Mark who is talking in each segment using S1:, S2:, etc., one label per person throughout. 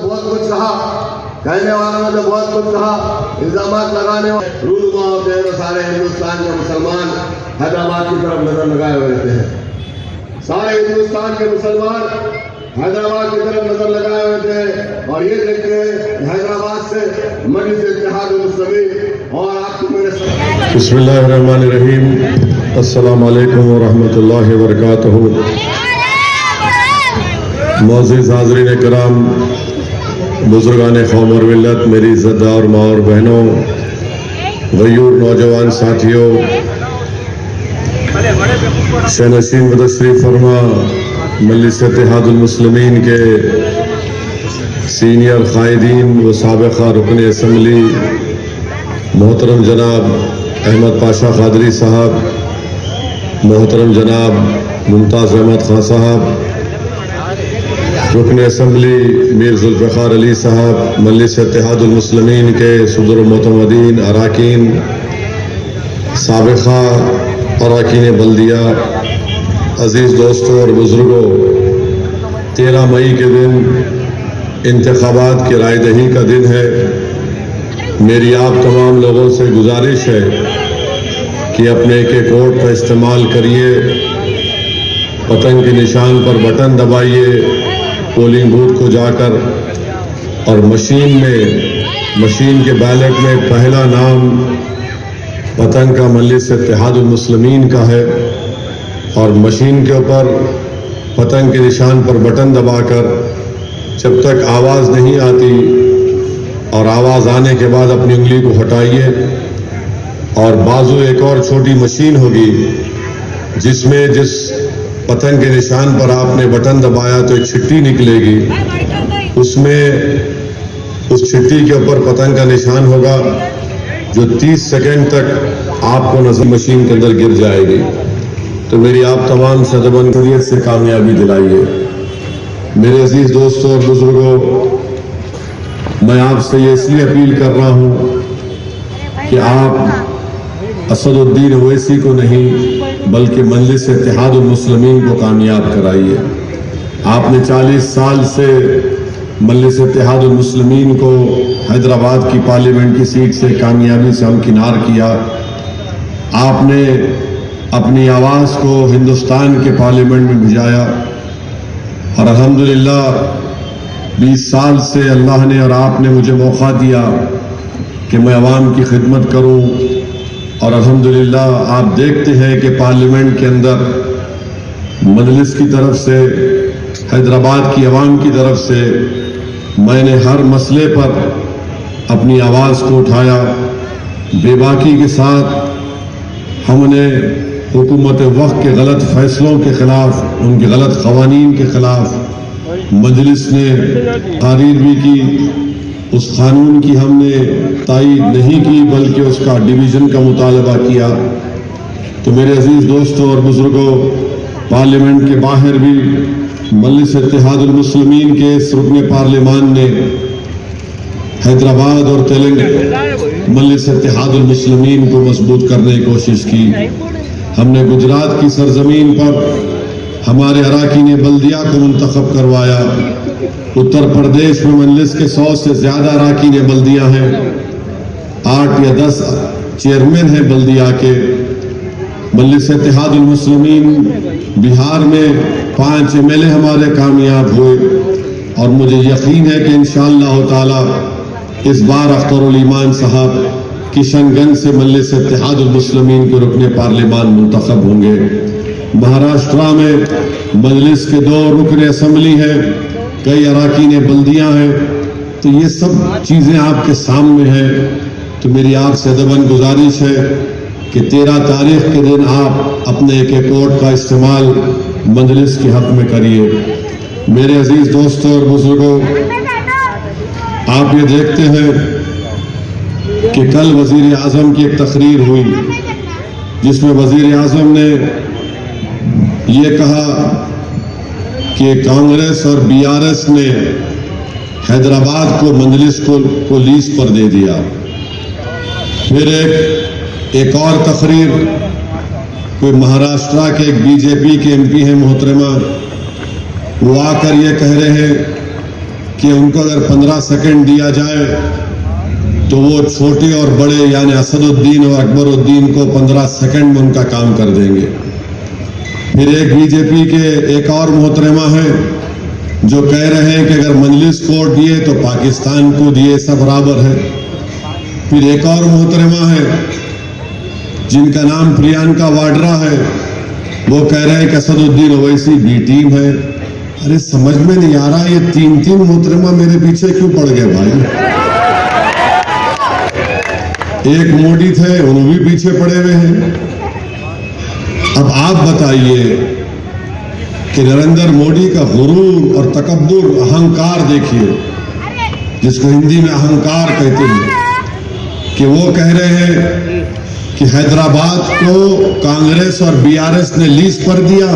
S1: बहुत कुछ कहा, कहने वालों ने तो बहुत कुछ कहा, इल्जाम लगाने रूनुमा होते हैं तो सारे हिंदुस्तान के मुसलमान हैदराबाद की तरफ नजर लगाए हुए रहते हैं। सारे हिंदुस्तान के मुसलमान हैदराबाद की तरफ नजर लगाए हुए थे और ये देखते हैं हैदराबाद से मजलिस इत्तेहादुल मुस्लिमीन और आपको मेरे
S2: बिस्मिल्लाहिर्रहमानिर्रहीम, अस्सलामु अलैकुम व रहमतुल्लाहि व बरकातहू। मोअज़्ज़िज़ हाज़रीन किराम, बुजुर्गान कौम और मिल्लत, मेरी इज़्ज़तदार माँ और बहनों, गयूर नौजवान साथियों, शहनशीन व तशरीफ़ फरमा मजलिस इत्तेहादुल मुस्लिमीन के सीनियर कायदीन व साबिक़ा रुकन असम्बली मोहतरम जनाब अहमद पाशा क़ादरी साहब, मोहतरम जनाब मुमताज़ अहमद खान साहब, रुकन असम्बली मीर जुल्फ़िकार अली साहब, मजलिस इत्तेहादुल मुस्लिमीन के सदर मोतमदीन अराकीन, साबिक़ा अराकीन बल्दिया, अजीज़ दोस्तों और बुज़ुर्गों, 13 मई के दिन इंतख़ाबात की रायदही का दिन है। मेरी आप तमाम लोगों से गुजारिश है कि अपने एक एक वोट का इस्तेमाल करिए, पतंग के निशान पर बटन दबाइए, पोलिंग बूथ को जाकर और मशीन के बैलेट में पहला नाम पतंग का मजलिस इत्तेहादुल मुस्लिमीन का है और मशीन के ऊपर पतंग के निशान पर बटन दबाकर जब तक आवाज़ नहीं आती और आवाज़ आने के बाद अपनी उंगली को हटाइए और बाजू एक और छोटी मशीन होगी जिसमें जिस पतंग के निशान पर आपने बटन दबाया तो एक छिट्टी निकलेगी, उसमें उस छिट्टी के ऊपर पतंग का निशान होगा जो 30 सेकंड तक आपको नजर मशीन के अंदर गिर जाएगी। तो मेरी आप तमाम सदबंदरियत से कामयाबी दिलाइए। मेरे अजीज दोस्तों और बुजुर्गों, मैं आपसे ये इसलिए अपील कर रहा हूँ कि आप असदुद्दीन ओवैसी को नहीं बल्कि मजलिस इत्तेहादुल मुस्लिमीन को कामयाब कराइए। आपने 40 साल से मजलिस इत्तेहादुल मुस्लिमीन को हैदराबाद की पार्लियामेंट की सीट से कामयाबी से हमकिनार किया। आपने अपनी आवाज़ को हिंदुस्तान के पार्लियामेंट में भिजाया और अल्हम्दुलिल्लाह 20 साल से अल्लाह ने और आपने मुझे मौका दिया कि मैं अवाम की खिदमत करूं और अल्हम्दुलिल्लाह आप देखते हैं कि पार्लियामेंट के अंदर मजलिस की तरफ से, हैदराबाद की अवाम की तरफ से मैंने हर मसले पर अपनी आवाज़ को उठाया। बेबाकी के साथ हमने हुकूमत वक्त के गलत फैसलों के खिलाफ, उनके गलत कवानीन के खिलाफ मजलिस ने तारीर भी की। उस कानून की हमने तायीद नहीं की बल्कि उसका डिवीज़न का मुतालबा किया। तो मेरे अजीज़ दोस्तों और बुजुर्गों, पार्लियामेंट के बाहर भी मजलिस इत्तेहादुल मुस्लिमीन के इस रुकने पार्लियामान ने हैदराबाद और तेलंगाना मजलिस इत्तेहादुल मुस्लिमीन को मजबूत करने की कोशिश की। हमने गुजरात की सरजमीन पर हमारे अराकीन बल्दिया को मुंतखब करवाया। उत्तर प्रदेश में मजलिस के 100 से ज्यादा अराकीन बल्दिया हैं, 8 या 10 चेयरमैन हैं बल्दिया के। मजलिस इत्तेहादुल मुस्लिमीन बिहार में 5 MLA हमारे कामयाब हुए और मुझे यकीन है कि इंशाअल्लाह ताला इस बार अख्तरुल ईमान साहब किशनगंज से मजलिस इत्तेहादुल मुस्लिमीन के रुकने पार्लियामान मुंतखब होंगे। महाराष्ट्र में मजलिस के 2 रुकन असम्बली हैं, कई अराकीन बल्दियाँ हैं। तो ये सब चीज़ें आपके सामने हैं। तो मेरी आपसे अदबन गुजारिश है कि 13 तारीख के दिन आप अपने एक एक वोट का इस्तेमाल मजलिस के हक में करिए। मेरे अजीज दोस्तों और बुजुर्गों, आप ये देखते हैं कि कल वजीर आजम की एक तकरीर हुई जिसमें वजीर आजम ने ये कहा कि कांग्रेस और BRS ने हैदराबाद को मजलिस को लीज पर दे दिया। फिर एक और तकरीर कोई महाराष्ट्र के एक BJP के MP हैं मोहतरमा, वो आकर ये कह रहे हैं कि उनको अगर 15 सेकंड दिया जाए तो वो छोटे और बड़े यानी असदुद्दीन और अकबरुद्दीन को 15 सेकंड में उनका काम कर देंगे। फिर एक बीजेपी के एक और मोहतरमा है जो कह रहे हैं कि अगर मजलिस कोर्ट दिए तो पाकिस्तान को दिए, सब बराबर है। फिर एक और मोहतरमा है जिनका नाम प्रियंका वाड्रा है, वो कह रहे हैं कि असदुद्दीन ओवैसी बी टीम है। अरे समझ में नहीं आ रहा ये तीन मोहतरमा मेरे पीछे क्यों पड़ गए भाई। एक मोदी थे, उन्होंने भी पीछे पड़े हुए हैं। अब आप बताइए कि नरेंद्र मोदी का गुरूर और तकब्बुर, अहंकार देखिए, जिसको हिंदी में अहंकार कहते हैं, कि वो कह रहे हैं कि हैदराबाद को कांग्रेस और बीआरएस ने लीज पर दिया।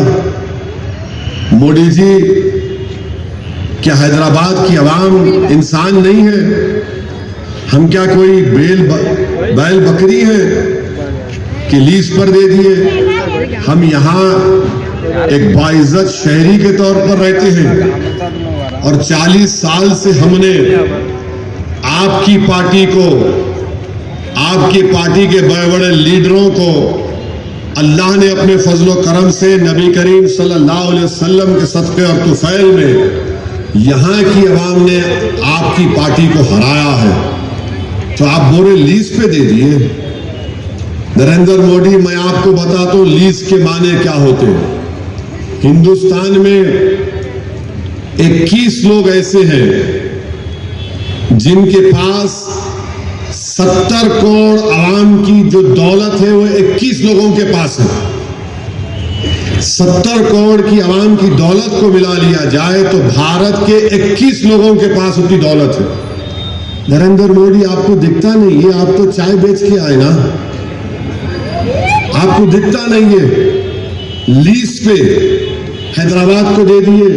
S2: मोदी जी, क्या हैदराबाद की आवाम इंसान नहीं है? हम क्या कोई बैल बकरी है कि लीज पर दे दिए? हम यहाँ एक बाइज्जत शहरी के तौर पर रहते हैं और 40 साल से हमने आपकी पार्टी को, आपकी पार्टी के बड़े बड़े लीडरों को अल्लाह ने अपने फजलो करम से नबी करीम सल्लल्लाहु अलैहि वसल्लम के सदक़े और तुफैल में यहाँ की आवाम ने आपकी पार्टी को हराया है, तो आप बोरे लीज पे दे दिए। नरेंद्र मोदी, मैं आपको बताता हूं लीज के माने क्या होते हैं। हिंदुस्तान में 21 लोग ऐसे हैं जिनके पास 70 करोड़ आवाम की जो दौलत है वो 21 लोगों के पास है। 70 करोड़ की आवाम की दौलत को मिला लिया जाए तो भारत के 21 लोगों के पास उतनी दौलत है। नरेंद्र मोदी, आपको दिखता नहीं है? आप तो चाय बेच के आए ना, आपको दिखता नहीं है? लीज पे हैदराबाद को दे दिए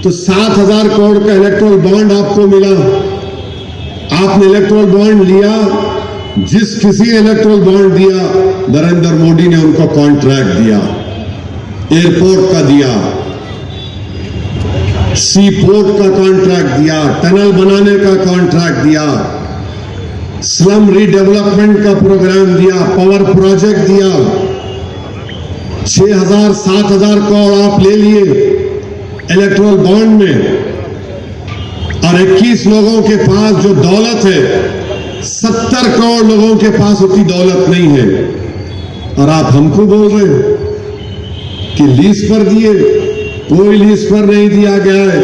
S2: तो 7,000 करोड़ का इलेक्ट्रोल बॉन्ड आपको मिला। आपने इलेक्ट्रोल बॉन्ड लिया, जिस किसी ने इलेक्ट्रोल बॉन्ड दिया नरेंद्र मोदी ने उनको कॉन्ट्रैक्ट दिया, एयरपोर्ट का दिया, सी पोर्ट का कॉन्ट्रैक्ट दिया, टनल बनाने का कॉन्ट्रैक्ट दिया, स्लम रीडेवलपमेंट का प्रोग्राम दिया, पावर प्रोजेक्ट दिया। 6,000-7,000 करोड़ आप ले लिए इलेक्ट्रोल बॉन्ड में, और 21 लोगों के पास जो दौलत है 70 करोड़ लोगों के पास उतनी दौलत नहीं है। और आप हमको बोल रहे हैं कि लीज पर दिए, कोई लीज पर नहीं दिया गया है।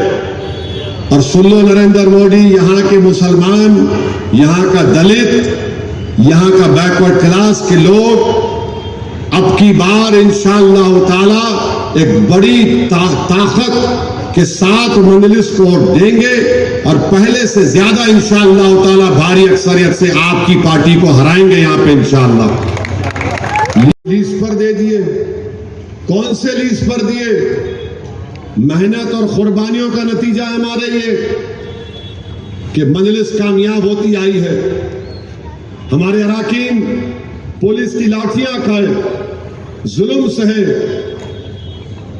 S2: और सुन लो नरेंद्र मोदी, यहां के मुसलमान, यहां का दलित, यहां का बैकवर्ड क्लास के लोग अब की बार इंशाअल्लाह ताला एक बड़ी ताकत के साथ मजलिस को वोट देंगे और पहले से ज्यादा इंशाअल्लाह ताला भारी अक्सरियत से आपकी पार्टी को हराएंगे यहां पे इंशाअल्लाह। लीज पर दे दिए, कौन से लीज पर दिए? मेहनत और कुर्बानियों का नतीजा हमारे ये कि मजलिस कामयाब होती आई है। हमारे अराकीन पुलिस की लाठियां खाए, जुल्म सहे,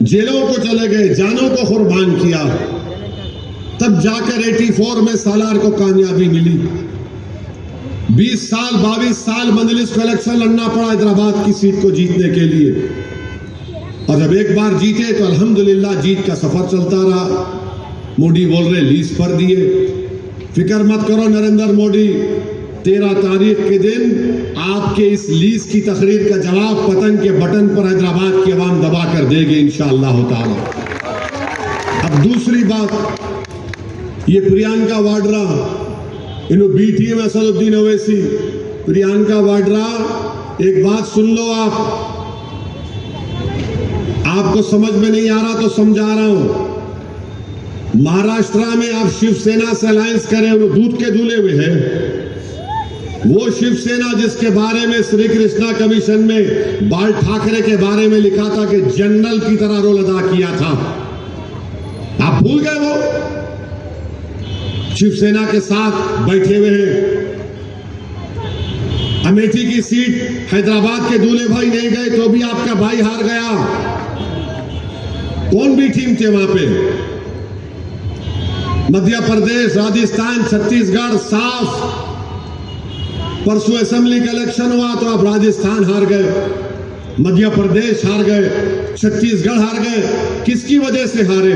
S2: जेलों को चले गए, जानों को कुर्बान किया, तब जाकर 84 में सालार को कामयाबी मिली। 20 साल 22 साल मजलिस को इलेक्शन लड़ना पड़ा हैदराबाद की सीट को जीतने के लिए, और जब एक बार जीते तो अल्हम्दुलिल्लाह जीत का सफर चलता रहा। मोदी बोल रहे लीज पर दिए। फिक्र मत करो नरेंद्र मोदी, 13 तारीख के दिन आपके इस लीज की तकरीर का जवाब पतंग के बटन पर हैदराबाद की आवाम दबा कर देगी इंशाअल्लाह ताला। अब दूसरी बात, ये प्रियंका वाड्रा, इन्हों बीटी में असदुद्दीन ओवैसी, प्रियंका वाड्रा, एक बात सुन लो, आपको समझ में नहीं आ रहा तो समझा रहा हूं। महाराष्ट्र में आप शिवसेना से अलायंस करें, वो दूध के धुले हुए हैं। वो शिवसेना जिसके बारे में श्री कृष्णा कमीशन में बाल ठाकरे के बारे में लिखा था कि जनरल की तरह रोल अदा किया था, आप भूल गए? वो शिवसेना के साथ बैठे हुए हैं। अमेठी की सीट हैदराबाद के दूल्हे भाई नहीं गए तो भी आपका भाई हार गया। कौन भी टीम थे वहां पे?
S3: मध्य प्रदेश, राजस्थान, छत्तीसगढ़ साफ। परसों असेंबली का इलेक्शन हुआ तो आप राजस्थान हार गए, मध्य प्रदेश हार गए, छत्तीसगढ़ हार गए। किसकी वजह से हारे?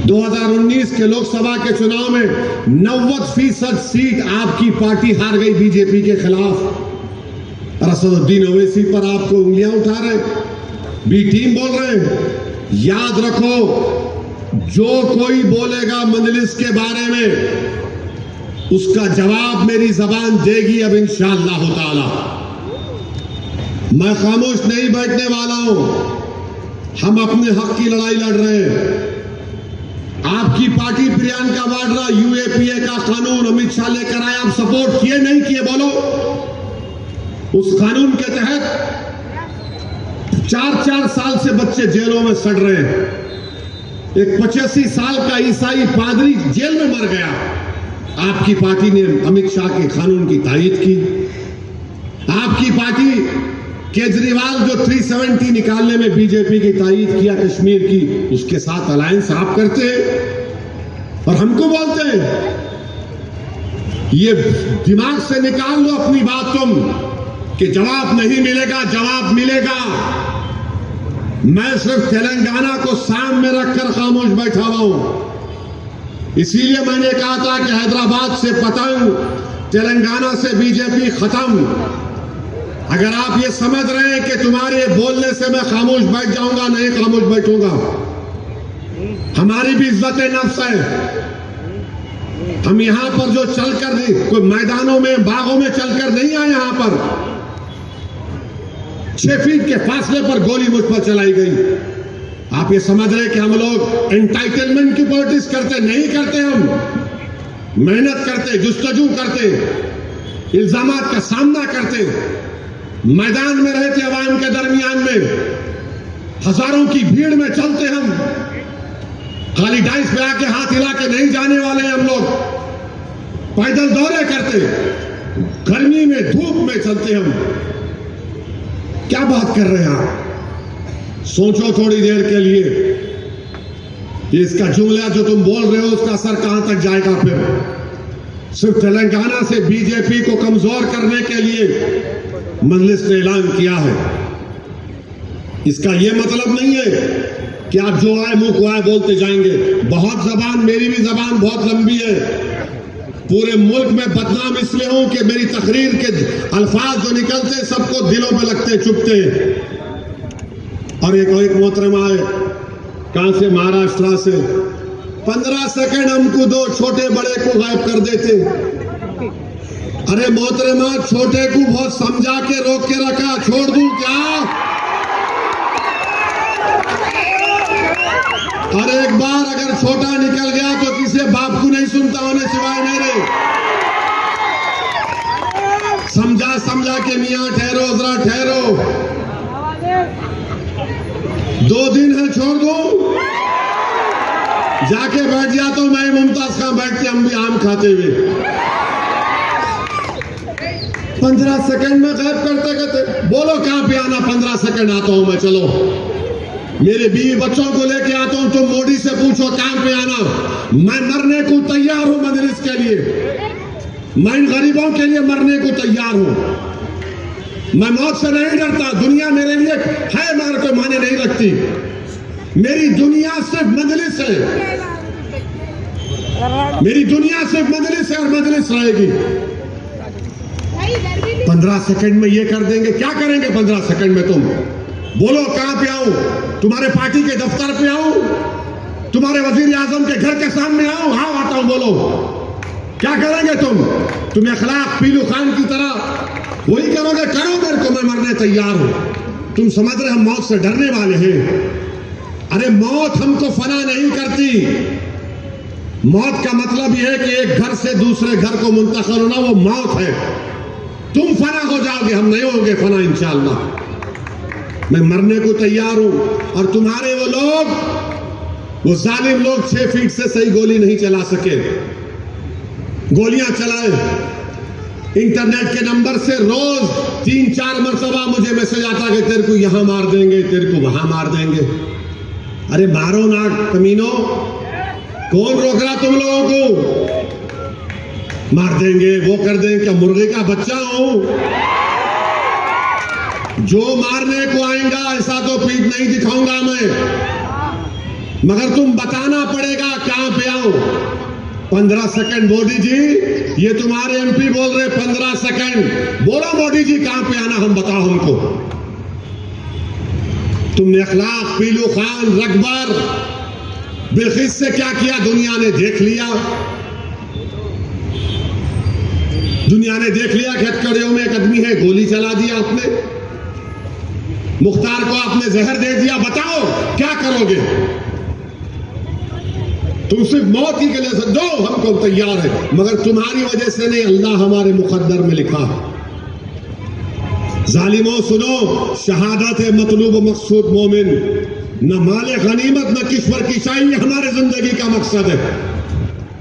S3: 2019 के लोकसभा के चुनाव में 90% सीट आपकी पार्टी हार गई बीजेपी के खिलाफ। असदुद्दीन ओवैसी पर आपको उंगलियां उठा रहे, बी टीम बोल रहे हैं। याद रखो, जो कोई बोलेगा मजलिस के बारे में उसका जवाब मेरी जबान देगी अब इंशाअल्लाह ताला। मैं खामोश नहीं बैठने वाला हूं। हम अपने हक की लड़ाई लड़ रहे हैं। आपकी पार्टी प्रियंका वाड्रा यूएपीए का कानून अमित शाह लेकर आए, आप सपोर्ट किए नहीं किए बोलो? उस कानून के तहत 4-4 साल से बच्चे जेलों में सड़ रहे हैं। एक 85 साल का ईसाई पादरी जेल में मर गया। आपकी पार्टी ने अमित शाह के कानून की तायीद की। आपकी पार्टी केजरीवाल जो 370 निकालने में बीजेपी की तायीद किया कश्मीर की, उसके साथ अलायंस आप करते हैं और हमको बोलते हैं। ये दिमाग से निकाल लो अपनी बात तुम कि जवाब नहीं मिलेगा, जवाब मिलेगा। मैं सिर्फ तेलंगाना को सामने रखकर खामोश बैठा हुआ हूं। इसीलिए मैंने कहा था कि हैदराबाद से पतंग, तेलंगाना से बीजेपी खत्म। अगर आप ये समझ रहे हैं कि तुम्हारे बोलने से मैं खामोश बैठ जाऊंगा, नहीं खामोश बैठूंगा। हमारी भी इज्जत नफ्स है। हम यहां पर जो चलकर कोई मैदानों में, बागों में चलकर नहीं आए। यहां पर 6 फीट के फासले पर गोली मुझ पर चलाई गई। आप ये समझ रहे कि हम लोग एंटाइटलमेंट की पॉलिटिक्स करते? नहीं करते। हम मेहनत करते, जुस्तजू करते, इल्जामात का सामना करते, मैदान में रहते, अवाम के दरमियान में हजारों की भीड़ में चलते। हम खाली डाइस पे आके हाथ हिला के नहीं जाने वाले। हम लोग पैदल दौरे करते, गर्मी में धूप में चलते। हम क्या बात कर रहे हैं आप? सोचो थोड़ी देर के लिए। इसका जुमला जो तुम बोल रहे हो उसका असर कहां तक जाएगा? फिर सिर्फ तेलंगाना से बीजेपी को कमजोर करने के लिए मजलिस ने ऐलान किया है। इसका यह मतलब नहीं है कि आप जो आए मुंह को आए बोलते जाएंगे। बहुत जबान, मेरी भी जबान बहुत लंबी है। पूरे मुल्क में बदनाम इसलिए हूं कि मेरी तकरीर के अल्फाज जो निकलते सबको दिलों पे लगते, चुभते। और एक मोहतरमा है, कहां से? महाराष्ट्र से। 15 सेकंड हमको दो, छोटे बड़े को गायब कर देते। अरे मोहतरमा, छोटे को बहुत समझा के रोक के रखा, छोड़ दूं क्या? और एक बार अगर छोटा निकल गया तो किसी बाप को नहीं सुनता होने सिवाय मेरे। समझा समझा के मियां ठहरो, जरा ठहरो। 2 दिन है, छोड़ दो। जाके बैठ जा तो मैं मुमताज खां बैठते, हम भी आम खाते हुए। 15 सेकंड में गायब करते करते। बोलो कहां पे आना? 15 सेकंड आता हूं मैं, चलो। मेरे बीवी बच्चों को लेके आता हूं, तुम मोदी से पूछो कहां पे आना। मैं मरने को तैयार हूं मजलिस के लिए। मैं इन गरीबों के लिए मरने को तैयार हूं। मैं मौत से नहीं डरता। दुनिया मेरे लिए है मगर कोई माने नहीं रखती। मेरी दुनिया सिर्फ मजलिस है। मेरी दुनिया सिर्फ मजलिस है और मजलिस रहेगी। 15 सेकंड में ये कर देंगे। क्या करेंगे 15 सेकंड में? तुम बोलो कहां पे आऊं? तुम्हारे पार्टी के दफ्तर पे आऊं? तुम्हारे वजीर आजम के घर के सामने आऊं? हाँ आता हूं, बोलो क्या करेंगे तुम? तुम अखलाक पीलू खान की तरह वही करोगे? करो, मेरे को, मैं मरने तैयार हूं। तुम समझ रहे हम मौत से डरने वाले हैं? अरे मौत हमको फना नहीं करती। मौत का मतलब यह है कि एक घर से दूसरे घर को मुंतकिल होना, वो मौत है। तुम फना हो जाओगे, हम नहीं होंगे फना इंशाअल्लाह। मैं मरने को तैयार हूं। और तुम्हारे वो लोग, वो जालिम लोग 6 फीट से सही गोली नहीं चला सके। गोलियां चलाए इंटरनेट के नंबर से। रोज 3-4 मरतबा मुझे मैसेज आता कि तेरे को यहां मार देंगे, तेरे को वहां मार देंगे। अरे मारो ना कमीनो, कौन रोक रहा तुम लोगों को? मार देंगे, वो कर देंगे, क्या मुर्गे का बच्चा हो? जो मारने को आएगा ऐसा तो पीठ नहीं दिखाऊंगा मैं, मगर तुम बताना पड़ेगा कहां पे आओ। 15 सेकंड मोदी जी, ये तुम्हारे एमपी बोल रहे 15 सेकंड बोलो मोदी जी कहां पे आना, हम बताओ हमको। तुमने अखलाक, पीलू खान, रकबर, बिल्किस से क्या किया दुनिया ने देख लिया। दुनिया ने देख लिया कि हथकड़ियों में एक आदमी है, गोली चला दिया आपने, मुख्तार को आपने जहर दे दिया, बताओ क्या करोगे? तुम सिर्फ मौत ही के लिए दो, हमको तैयार है, मगर तुम्हारी वजह से नहीं, अल्लाह हमारे मुकद्दर में लिखा है। जालिमों सुनो, शहादत है मतलूब मकसूद मोमिन, न माले गनीमत न किश्वर की शाही, हमारे जिंदगी का मकसद है।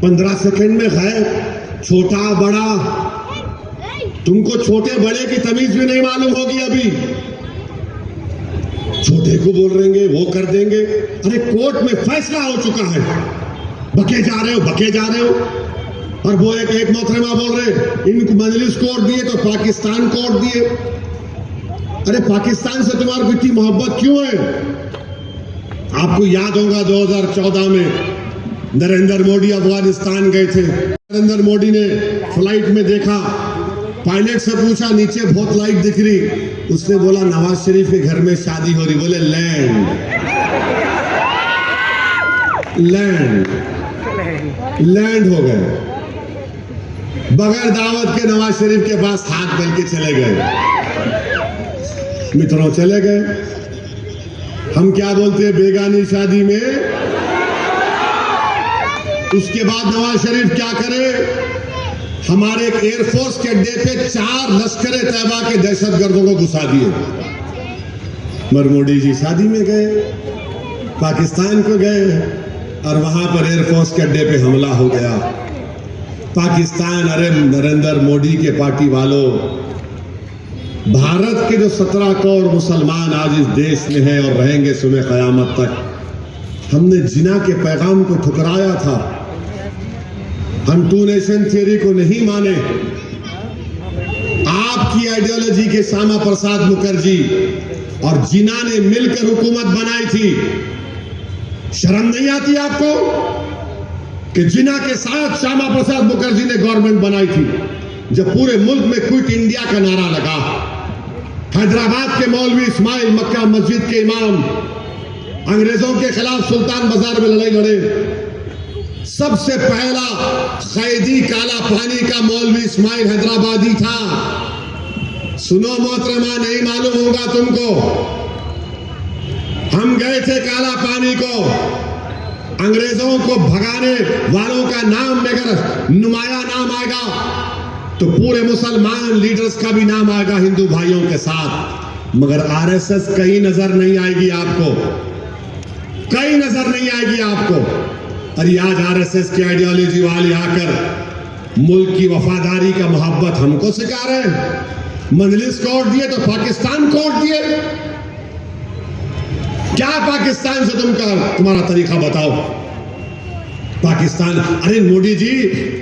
S3: 15 सेकंड में गैर, छोटा बड़ा, तुमको छोटे बड़े की तमीज भी नहीं मालूम होगी अभी। छोटे को बोल देंगे, वो कर देंगे। अरे कोर्ट में फैसला हो चुका है, बके जा रहे हो, बके जा रहे हो। और वो एक मोहतरमा बोल रहे इनको मजलिस कोर्ट दिए तो पाकिस्तान कोर्ट दिए। अरे पाकिस्तान से तुम्हारी इतनी मोहब्बत क्यों है? आपको याद होगा 2014 में नरेंद्र मोदी अफगानिस्तान गए थे। नरेंद्र मोदी ने फ्लाइट में देखा, पायलट से पूछा नीचे बहुत लाइट दिख रही, उसने बोला नवाज शरीफ के घर में शादी हो रही। बोले लैंड लैंड लैंड हो गए, बगैर दावत के नवाज शरीफ के पास हाथ मिल के चले गए। मित्रों चले गए। हम क्या बोलते हैं बेगानी शादी में? उसके बाद नवाज शरीफ क्या करे? हमारे एक एयरफोर्स के अड्डे पे 4 लश्कर तैयबा के दहशतगर्दों को घुसा दिए। मगर मोदी जी शादी में गए, पाकिस्तान को गए और वहां पर एयरफोर्स के अड्डे पे हमला हो गया। पाकिस्तान, अरे नरेंद्र मोदी के पार्टी वालों, भारत के जो 17 करोड़ मुसलमान आज इस देश में हैं और रहेंगे सुबह क़यामत तक, हमने जिना के पैगाम को ठुकराया था। हम 2 नेशन थियरी को नहीं माने। आपकी आइडियोलॉजी के श्यामा प्रसाद मुखर्जी और जिना ने मिलकर हुकूमत बनाई थी। शर्म नहीं आती आपको कि जिना के साथ श्यामा प्रसाद मुखर्जी ने गवर्नमेंट बनाई थी, जब पूरे मुल्क में क्विट इंडिया का नारा लगा। हैदराबाद के मौलवी इस्माइल मक्का मस्जिद के इमाम अंग्रेजों के खिलाफ सुल्तान बाजार में लड़ाई लड़े। सबसे पहला कैदी काला पानी का मौलवी इस्माइल हैदराबादी था। सुनो मोहतरमा, नहीं मालूम होगा तुमको, हम गए थे काला पानी को। अंग्रेजों को भगाने वालों का नाम अगर नुमाया नाम आएगा तो पूरे मुसलमान लीडर्स का भी नाम आएगा हिंदू भाइयों के साथ, मगर आरएसएस कहीं नजर नहीं आएगी आपको, कहीं नजर नहीं आएगी आपको। और आज आरएसएस की आइडियोलॉजी वाले आकर मुल्क की वफादारी का मोहब्बत हमको सिखा रहे हैं। मजलिस कोर्ट दिए तो पाकिस्तान कोर्ट दिए। क्या पाकिस्तान से तुम्हारा तरीका बताओ? पाकिस्तान, अरे मोदी जी,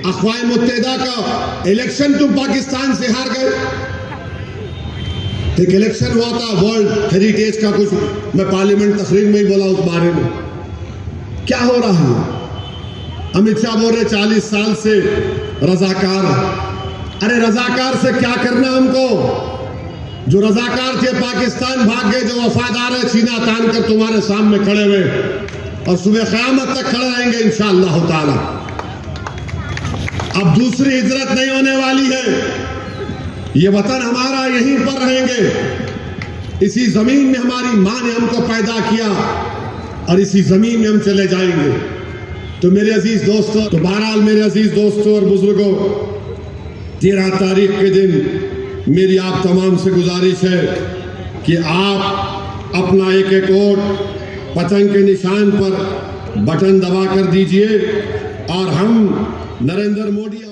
S3: अक़वाम मुत्तहिदा का इलेक्शन तुम पाकिस्तान से हार गए। एक इलेक्शन हुआ था वर्ल्ड हेरिटेज का, कुछ मैं पार्लियामेंट तकरीर में ही बोला उस बारे में। क्या हो रहा है? अमित शाह बोल रहे 40 साल से रजाकार। अरे रजाकार से क्या करना हमको? जो रजाकार थे पाकिस्तान भाग गए, जो वफादार है सीना तान कर तुम्हारे सामने खड़े हुए और सुबह क़यामत तक खड़े रहेंगे इंशाअल्लाह ताला। अब दूसरी हिजरत नहीं होने वाली है। ये वतन हमारा, यहीं पर रहेंगे। इसी जमीन में हमारी माँ ने हमको पैदा किया और इसी जमीन में हम चले जाएंगे। तो मेरे अजीज दोस्तों, तो बहरहाल मेरे अजीज दोस्तों और बुजुर्गों, 13 तारीख के दिन मेरी आप तमाम से गुजारिश है कि आप अपना एक एक वोट पतंग के निशान पर बटन दबा कर दीजिए और हम नरेंद्र मोदी